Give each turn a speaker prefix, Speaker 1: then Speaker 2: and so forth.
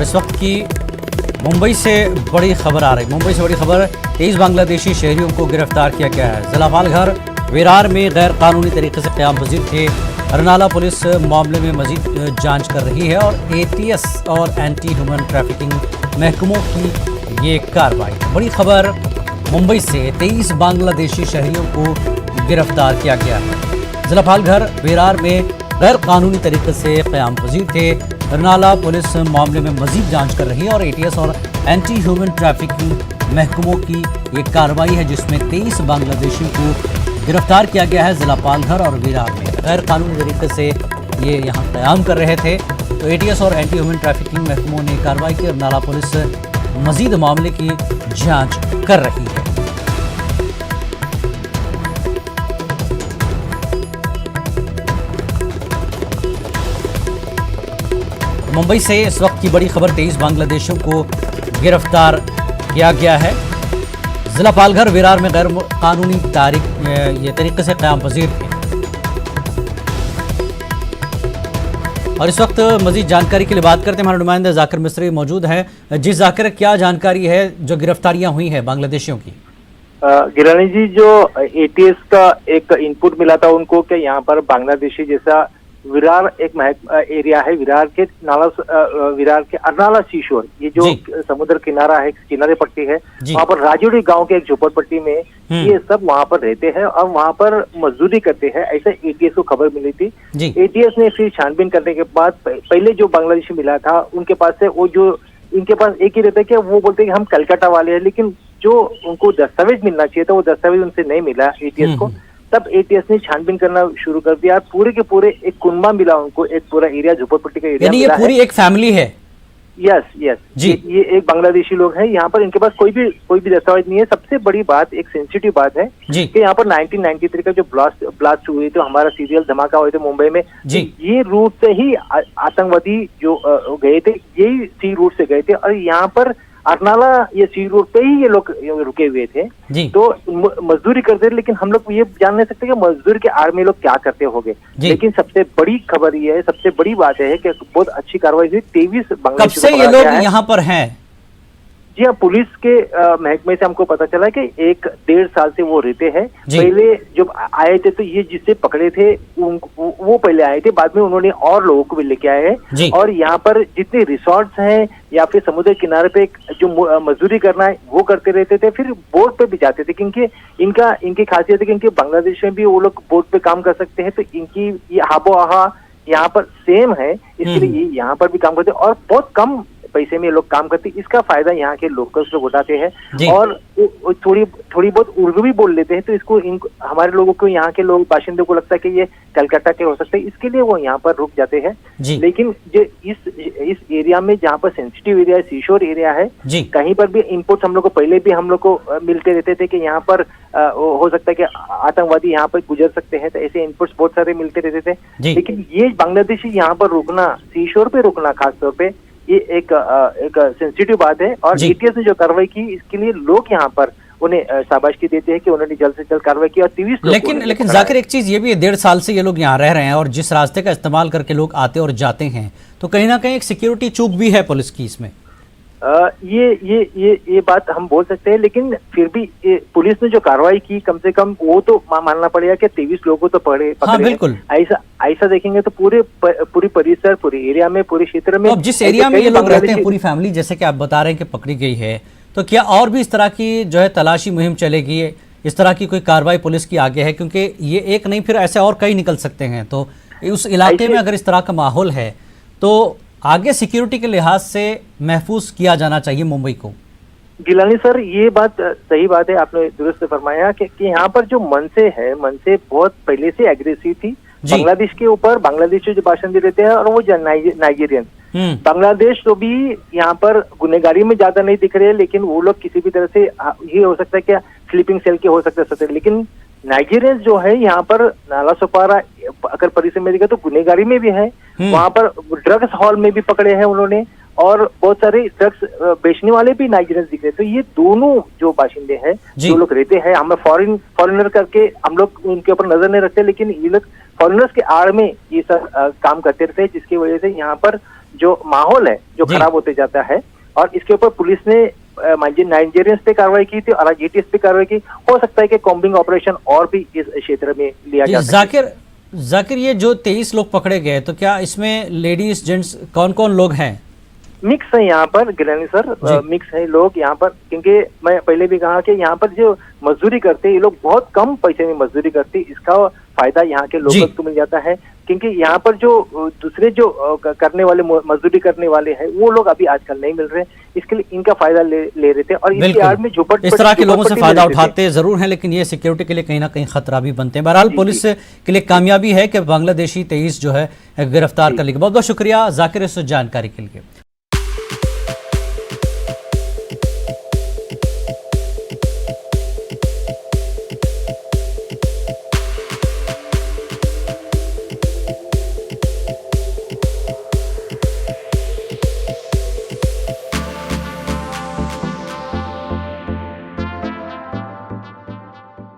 Speaker 1: और इस वक्त की मुंबई से बड़ी खबर आ रही। मुंबई से बड़ी खबर, 23 बांग्लादेशी शहरियों को गिरफ्तार किया गया है। जिला पालघर विरार में गैर कानूनी तरीके से क़याम पजीर थे। अरनाला पुलिस मामले में मजीद जांच कर रही है और ATS और एंटी ह्यूमन ट्रैफिकिंग महकमों की ये कार्रवाई। बड़ी खबर मुंबई से 23 बांग्लादेशी शहरियों को गिरफ्तार किया गया है। जिला पालघर विरार में गैर कानूनी तरीके से क़याम पजीर थे। अरनाला पुलिस मामले में मजीद जांच कर रही है और ATS और एंटी ह्यूमन ट्रैफिकिंग महकमों की ये कार्रवाई है, जिसमें 23 बांग्लादेशियों को गिरफ्तार किया गया है। जिला पालघर और विरार में गैर कानूनी तरीके से ये यहाँ क़याम कर रहे थे, तो ATS और एंटी ह्यूमन ट्रैफिकिंग महकमों ने कार्रवाई की। अरनाला पुलिस मजीद मामले की जाँच कर रही है। मुंबई से इस वक्त की बड़ी खबर, 23 बांग्लादेशियों को गिरफ्तार किया गया है। जिला पालघर विरार में गैर कानूनी ये तरीके से क़याम पजीर थे। और इस वक्त मजीद जानकारी के लिए बात करते हैं, हमारे नुमाइंदे जाकिर मिस्त्री मौजूद हैं। जी जाकिर, क्या जानकारी है जो गिरफ्तारियां हुई हैं बांग्लादेशियों की?
Speaker 2: गिलानी जी, जो ATS का एक इनपुट मिला था उनको कि यहाँ पर बांग्लादेशी जैसा विरार एक एरिया है, विरार के अरनाला सीशोर, ये जो समुद्र किनारा है, किनारे पट्टी है, वहाँ पर राजौरी गांव के एक झोपड़पट्टी में ये सब वहाँ पर रहते हैं और वहाँ पर मजदूरी करते हैं, ऐसा ATS को खबर मिली थी। ATS ने फिर छानबीन करने के बाद पहले जो बांग्लादेशी मिला था उनके पास से वो जो इनके पास एक ही रहता है कि वो बोलते हैं कि हम कलकत्ता वाले हैं, लेकिन जो उनको दस्तावेज मिलना चाहिए था वो दस्तावेज उनसे नहीं मिला ATS को। तब ATS ने छानबीन करना शुरू कर दिया। पूरे के पूरे एक कुनबा मिला उनको, एक पूरा एरिया झोपड़पट्टी का एरिया मिला।
Speaker 1: ये पूरी एक फैमिली है?
Speaker 2: यस जी, ये एक बांग्लादेशी लोग हैं। यहाँ पर इनके पास कोई भी दस्तावेज नहीं है। सबसे बड़ी बात, एक सेंसिटिव बात है कि यहाँ पर 1993 का जो ब्लास्ट हुए थे, हमारा सीरियल धमाका हुए थे मुंबई में, ये रूट से ही आतंकवादी जो गए थे, यही सी रूट से गए थे और यहाँ पर अरनाला ये सी रोड पे ही ये लोग रुके हुए थे। तो मजदूरी करते थे, लेकिन हम लोग ये जान नहीं सकते कि मजदूरी के आड़ में लोग क्या करते होंगे। लेकिन सबसे बड़ी खबर ये है, सबसे बड़ी बात है कि बहुत अच्छी कार्रवाई हुई। 23 बांग्लादेशी
Speaker 1: कब से ये लोग यहाँ पर हैं?
Speaker 2: जी हाँ, पुलिस के महकमे से हमको पता चला कि 1-1.5 साल से वो रहते हैं। पहले जब आए थे तो ये जिससे पकड़े थे वो पहले आए थे, बाद में उन्होंने और लोगों को भी लेके आए हैं। और यहाँ पर जितने रिसोर्ट्स हैं या फिर समुद्र किनारे पे जो मजदूरी करना है वो करते रहते थे, फिर बोट पे भी जाते थे, क्योंकि इनकी खासियत है कि इनके बांग्लादेश में भी वो लोग बोट पे काम कर सकते हैं, तो इनकी ये आबो हवा यहाँ पर सेम है, इसके लिए ये यहाँ पर भी काम करते हैं और बहुत कम पैसे में लोग काम करते हैं। इसका फायदा यहाँ के लोकल्स लोग उठाते हैं और थोड़ी बहुत उर्दू भी बोल लेते हैं, तो इसको हमारे लोगों को, यहाँ के लोग बाशिंदों को लगता है कि ये कलकत्ता के हो सकते हैं, इसके लिए वो यहाँ पर रुक जाते हैं। लेकिन जो इस एरिया में जहाँ पर सेंसिटिव एरिया है, सीशोर एरिया है, कहीं पर भी इनपुट्स हम लोग को पहले भी हम लोग को मिलते रहते थे कि यहाँ पर हो सकता है कि आतंकवादी यहाँ पर गुजर सकते हैं, तो ऐसे इनपुट्स बहुत सारे मिलते रहते थे। लेकिन ये बांग्लादेशी यहाँ पर रुकना, सीशोर पे रुकना खासतौर पे, ये एक सेंसिटिव बात है। और ATS ने जो कार्रवाई की, इसके लिए लोग यहाँ पर उन्हें शाबाशी देते हैं कि उन्होंने जल्द से जल्द कार्रवाई की। और 23
Speaker 1: लेकिन जाकिर, एक चीज ये भी है, 1.5 साल से ये लोग यहाँ रह रहे हैं और जिस रास्ते का इस्तेमाल करके लोग आते और जाते हैं, तो कहीं ना कहीं एक सिक्योरिटी चूक भी है पुलिस की इसमें।
Speaker 2: ये बात हम बोल सकते हैं, लेकिन फिर भी पुलिस ने जो कार्रवाई की, कम से कम वो तो मानना पड़ेगा कि 23 लोगों तो पकड़े।
Speaker 1: हाँ, बिल्कुल।
Speaker 2: ऐसा देखेंगे तो पूरी परिसर, पूरे एरिया में, पूरे क्षेत्र में,
Speaker 1: तो जिस एरिया में ये लोग रहते हैं, पूरी फैमिली, जैसे कि आप बता रहे हैं कि पकड़ी गई है, तो क्या और भी इस तरह की जो है तलाशी मुहिम चलेगी, इस तरह की कोई कार्रवाई पुलिस की आगे है? क्योंकि ये एक नहीं, फिर ऐसे और कई निकल सकते हैं। तो उस इलाके में अगर इस तरह का माहौल है तो आगे सिक्योरिटी के लिहाज से महफूज किया जाना चाहिए मुंबई को।
Speaker 2: गिलानी सर, ये बात सही बात है, आपने दुरुस्त फरमाया कि यहाँ पर जो मनसे बहुत पहले से एग्रेसिव थी बांग्लादेश के ऊपर। बांग्लादेश जो बाशिंदे रहते हैं और वो नाइजीरियन, बांग्लादेश तो भी यहाँ पर गुनहगारी में ज्यादा नहीं दिख रहे, लेकिन वो लोग किसी भी तरह से, ये हो सकता है क्या स्लीपिंग सेल के हो सकते हैं, लेकिन नाइजीरियंस जो है यहाँ पर नाला सोपारा अगर परिसर में देखा तो गुनहगारी में भी है। वहाँ पर ड्रग्स हॉल में भी पकड़े हैं उन्होंने और बहुत सारे ड्रग्स बेचने वाले भी नाइजीरियंस दिख रहे हैं। तो ये दोनों जो बाशिंदे हैं, जो लोग रहते हैं, हमें फॉरेनर करके हम लोग उनके ऊपर नजर नहीं रखते, लेकिन ये लोग फॉरेनर्स के आड़ में ये सब काम करते रहते हैं, जिसकी वजह से यहाँ पर जो माहौल है जो
Speaker 1: जी।
Speaker 2: खराब होते जाता है, और इसके ऊपर पुलिस ने नाइजीरियंस पे कार्रवाई की थी और जीटीएस पे कार्रवाई की। हो सकता है कि कॉम्बिंग ऑपरेशन और भी इस क्षेत्र में लिया
Speaker 1: जी,
Speaker 2: जा सके।
Speaker 1: जाकिर ये जो 23 लोग पकड़े गए, तो क्या इसमें लेडीज जेंट्स कौन कौन लोग हैं?
Speaker 2: मिक्स है यहाँ पर गिलानी सर, मिक्स है लोग यहाँ पर, क्योंकि मैं पहले भी कहा कि यहाँ पर जो मजदूरी करते हैं ये लोग बहुत कम पैसे में मजदूरी करते हैं, इसका फायदा यहाँ के लोगों को मिल जाता है, क्योंकि यहाँ पर जो दूसरे जो करने वाले मजदूरी करने वाले हैं वो लोग अभी आजकल नहीं मिल रहे, इसके लिए इनका फायदा ले रहे थे और इसके आड़ में
Speaker 1: इस तरह के लोगों से फायदा उठाते जरूर हैं, लेकिन ये सिक्योरिटी के लिए कहीं ना कहीं खतरा भी बनते हैं। बहरहाल पुलिस के लिए कामयाबी है कि बांग्लादेशी 23 जो है गिरफ्तार कर ली। बहुत बहुत शुक्रिया जाकिर इस जानकारी के लिए।